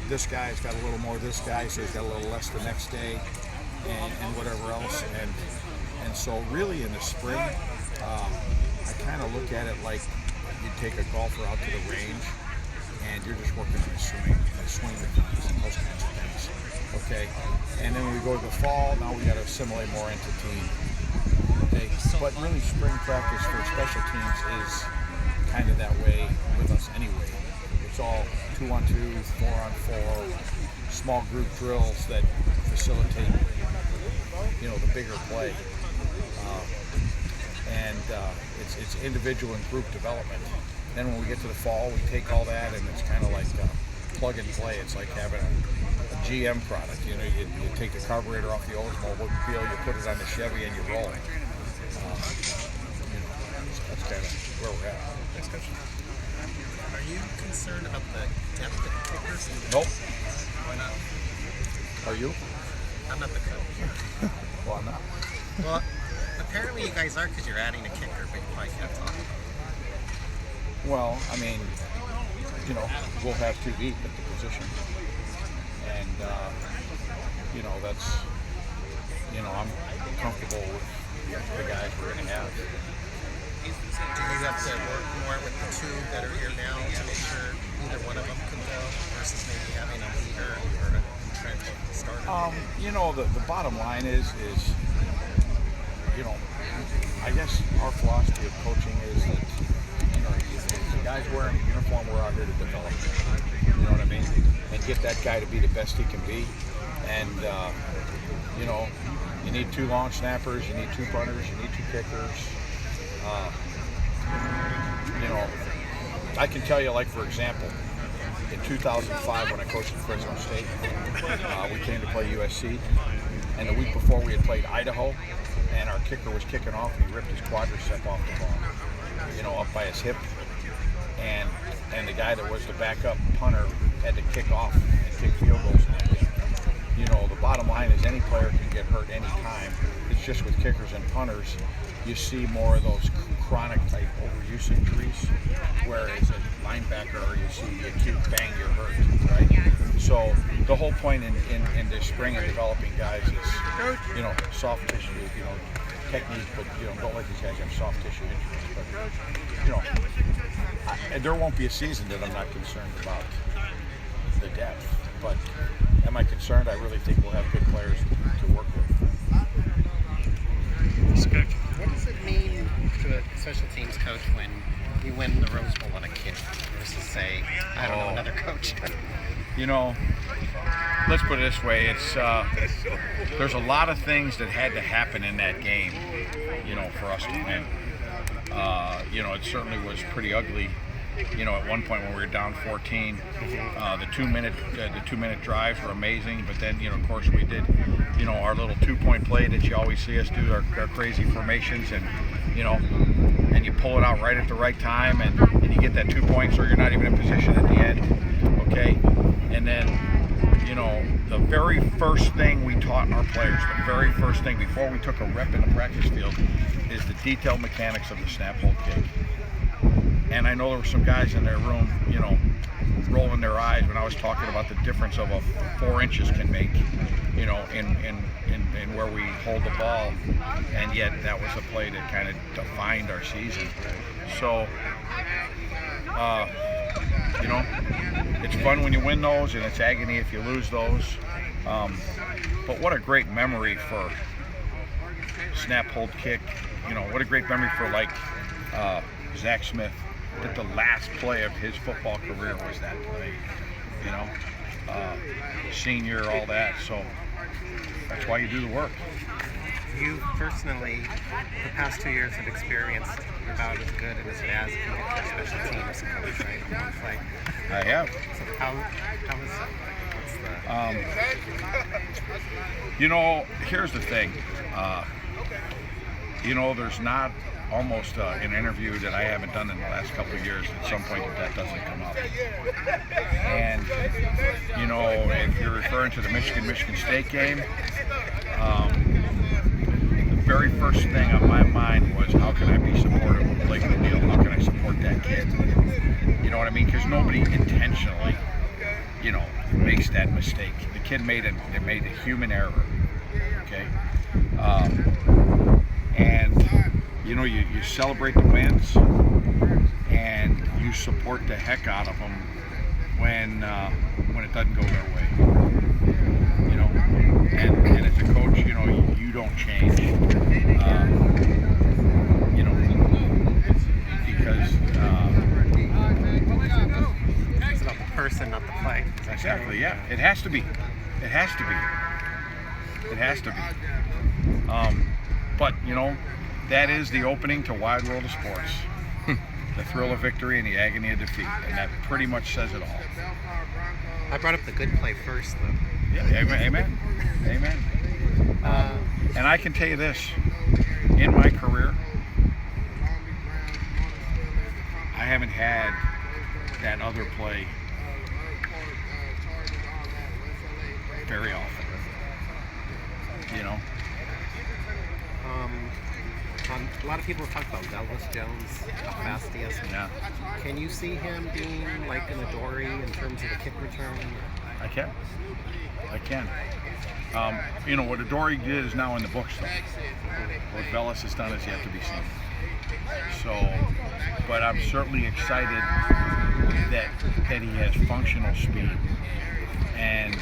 this guy's got a little more, this guy, so he's got a little less the next day, and whatever else. And so really in the spring, I kind of look at it like you take a golfer out to the range and you're just working on the swing mechanics and those kinds of things. Okay, and then when we go to the fall, now we got to assimilate more into team. Okay, but really spring practice for special teams is kind of that way with us anyway. It's all 2-on-2, 4-on-4, small group drills that facilitate, the bigger play. And it's individual and group development. Then when we get to the fall, we take all that and it's kind of like plug and play. It's like having a GM product. You take the carburetor off the Oldsmobile, you put it on the Chevy, and you roll it. So that's kind of where we're at. Next question. Are you concerned about the depth of kickers? Nope. Why not? Are you? I'm not the coach. Well, I'm not. Well, apparently you guys are because you're adding a kicker, but you probably can't talk about it. Well, I mean, we'll have two deep at the position. And, that's, I'm comfortable with the guys we're going to have. Do you have to work more with the two that are here now to make sure either one of them can go versus maybe having a leader or a entrenched starter? The bottom line is, I guess our philosophy of coaching is that, the guys wearing a uniform, we're out here to develop. You know what I mean? And get that guy to be the best he can be. And, you need 2 long snappers, you need 2 punters, you need 2 kickers. I can tell you, like, for example, in 2005 when I coached at Fresno State, we came to play USC, and the week before we had played Idaho, and our kicker was kicking off and he ripped his quadricep off the ball, up by his hip, and the guy that was the backup punter had to kick off and kick field goals. The bottom line is any player can get hurt anytime. It's just with kickers and punters, you see more of those chronic type overuse injuries, whereas a linebacker, you see the acute bang, you're hurt, right? So the whole point in this spring of developing guys is, soft tissue, technique, but don't let these guys have soft tissue injuries. But there won't be a season that I'm not concerned about the depth. But am I concerned? I really think we'll have good players to work with. What does it mean to a special teams coach when you win the Rose Bowl on a kick versus, say, another coach? Let's put it this way: it's there's a lot of things that had to happen in that game, for us to win. It certainly was pretty ugly. At one point when we were down 14, the 2-minute drives were amazing. But then, of course, we did, our little 2-point play that you always see us do, our crazy formations, and and you pull it out right at the right time, and you get that 2 points, or you're not even in position at the end. Okay, and then, the very first thing we taught our players, the very first thing before we took a rep in the practice field, is the detailed mechanics of the snap, hold, kick. And I know there were some guys in their room, rolling their eyes when I was talking about the difference of 4 inches can make, in where we hold the ball. And yet that was a play that kind of defined our season. So, it's fun when you win those, and it's agony if you lose those. But what a great memory for snap, hold, kick. What a great memory for, like, Zach Smith, that the last play of his football career was that play, senior, all that. So that's why you do the work. You personally, the past 2 years, have experienced about as good and as bad as you can get for special teams coach, right? I have. So how is that? Here's the thing. There's not almost an interview that I haven't done in the last couple of years at some point that doesn't come up. And, if you're referring to the Michigan State game, the very first thing on my mind was, how can I be supportive of Blake McNeil? How can I support that kid? You know what I mean? Because nobody intentionally makes that mistake. The kid made a human error. Okay, and you celebrate the wins and you support the heck out of them when it doesn't go their way. And as a coach, you don't change. Because It's about the person, not the play. exactly, yeah, it has to be. It has to be. It has to be. But that is the opening to Wide World of Sports. The thrill of victory and the agony of defeat, and that pretty much says it all. I brought up the good play first, though. Yeah, amen. And I can tell you this: in my career, I haven't had that other play very often. A lot of people have talked about Velus Jones, how fast he is. Yeah. Can you see him being like an Adoree in terms of the kick return? I can. What Adoree did is now in the books, though. What Velus has done is yet to be seen. So, but I'm certainly excited that he has functional speed. And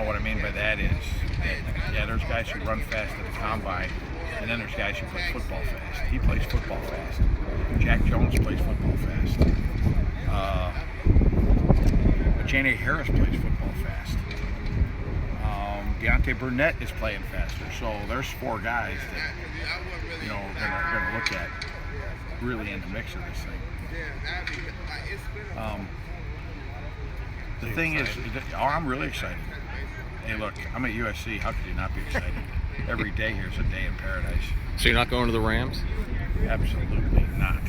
what I mean by that is that, there's guys who run fast at the combine, and then there's guys who play football fast. He plays football fast. Jack Jones plays football fast. Jane Harris plays football fast. Deontay Burnett is playing faster. So there's 4 guys that are going to look at really in the mix of this thing. The thing is, I'm really excited. Hey, look, I'm at USC. How could you not be excited? Every day here's a day in paradise. So you're not going to the Rams? Absolutely not.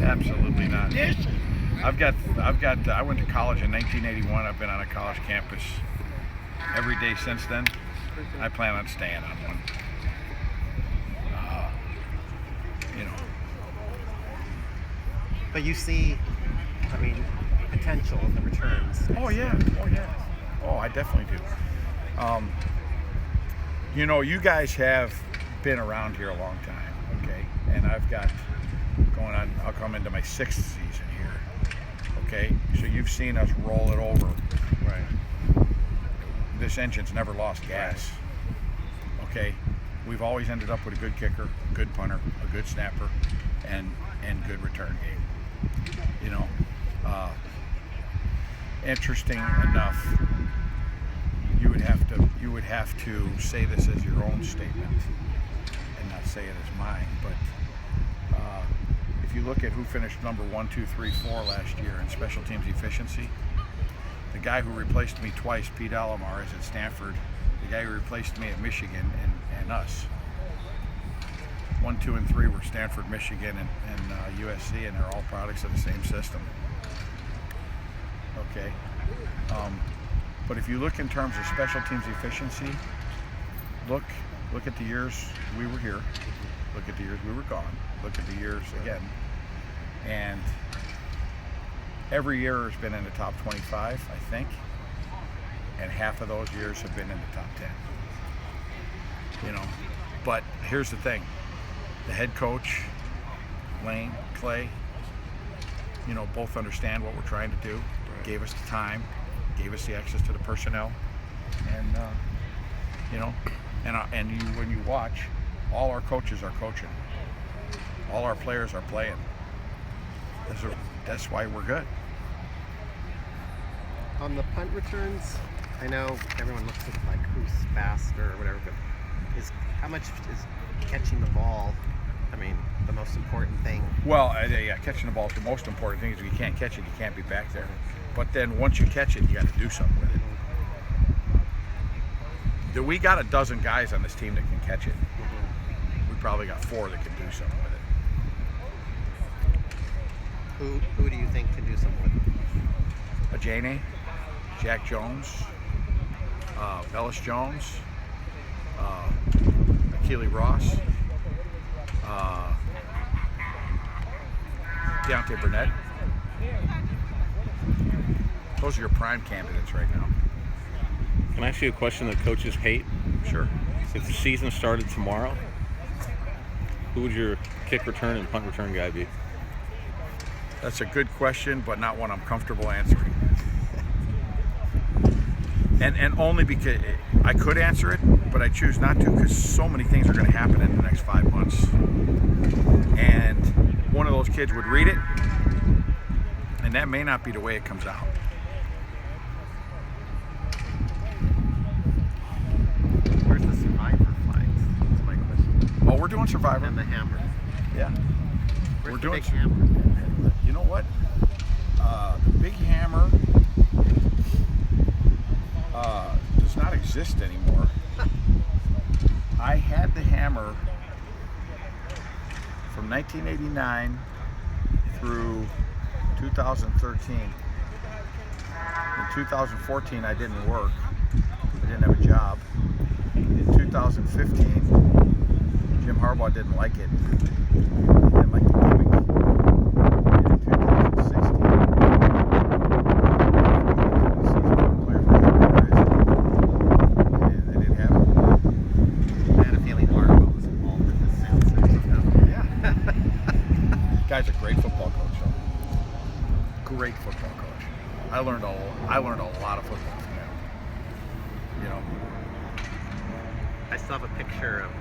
Absolutely not. I went to college in 1981. I've been on a college campus every day since then. I plan on staying on one. But you see, potential of the returns. Oh yeah. Oh, I definitely do. You guys have been around here a long time, okay? And I've got I'll come into my 6th season here, okay? So you've seen us roll it over. Right. This engine's never lost gas, okay? We've always ended up with a good kicker, a good punter, a good snapper, and good return game. Interesting enough, you would have to say this as your own statement and not say it as mine. But if you look at who finished number 1, 2, 3, 4 last year in special teams efficiency, the guy who replaced me twice, Pete Alomar, is at Stanford. The guy who replaced me at Michigan and us. 1, 2, and 3 were Stanford, Michigan, and USC, and they're all products of the same system. Okay. But if you look in terms of special teams efficiency, look at the years we were here, look at the years we were gone, look at the years again, and every year has been in the top 25, I think, and half of those years have been in the top 10. But here's the thing: the head coach, Lane, Clay, both understand what we're trying to do. Gave us the time, gave us the access to the personnel, and when you watch, all our coaches are coaching, all our players are playing. That's why we're good. On the punt returns, I know everyone looks at who's faster or whatever, but how much is catching the ball? The most important thing. Well, catching the ball is the most important thing. Is if you can't catch it, you can't be back there. But then once you catch it, you got to do something with it. We got a dozen guys on this team that can catch it. We probably got 4 that can do something with it. Who do you think can do something with it? Ajane, Jack Jones, Velus Jones, Akili Ross, Deontay Burnett, Those are your prime candidates right now. Can I ask you a question that coaches hate? Sure. If the season started tomorrow, who would your kick return and punt return guy be? That's a good question, but not one I'm comfortable answering. And only because I could answer it, but I choose not to because so many things are going to happen in the next 5 months. And one of those kids would read it, and that may not be the way it comes out. Where's the Survivor flags? That's my question. Oh, we're doing Survivor. And the hammer. Yeah. Where's We're the doing big hammer? You know what? The big hammer does not exist anymore. I had the hammer from 1989 through 2013. In 2014, I didn't work. I didn't have a job. In 2015, Jim Harbaugh didn't like it. He didn't like the gimmick. And in 2016, the season for the players were organized, and they didn't have it. I had a feeling Harbaugh was involved in this answer. Yeah. Guy's a great football coach, though. Great football coach. I learned a lot of football from him. You know. I still have a picture of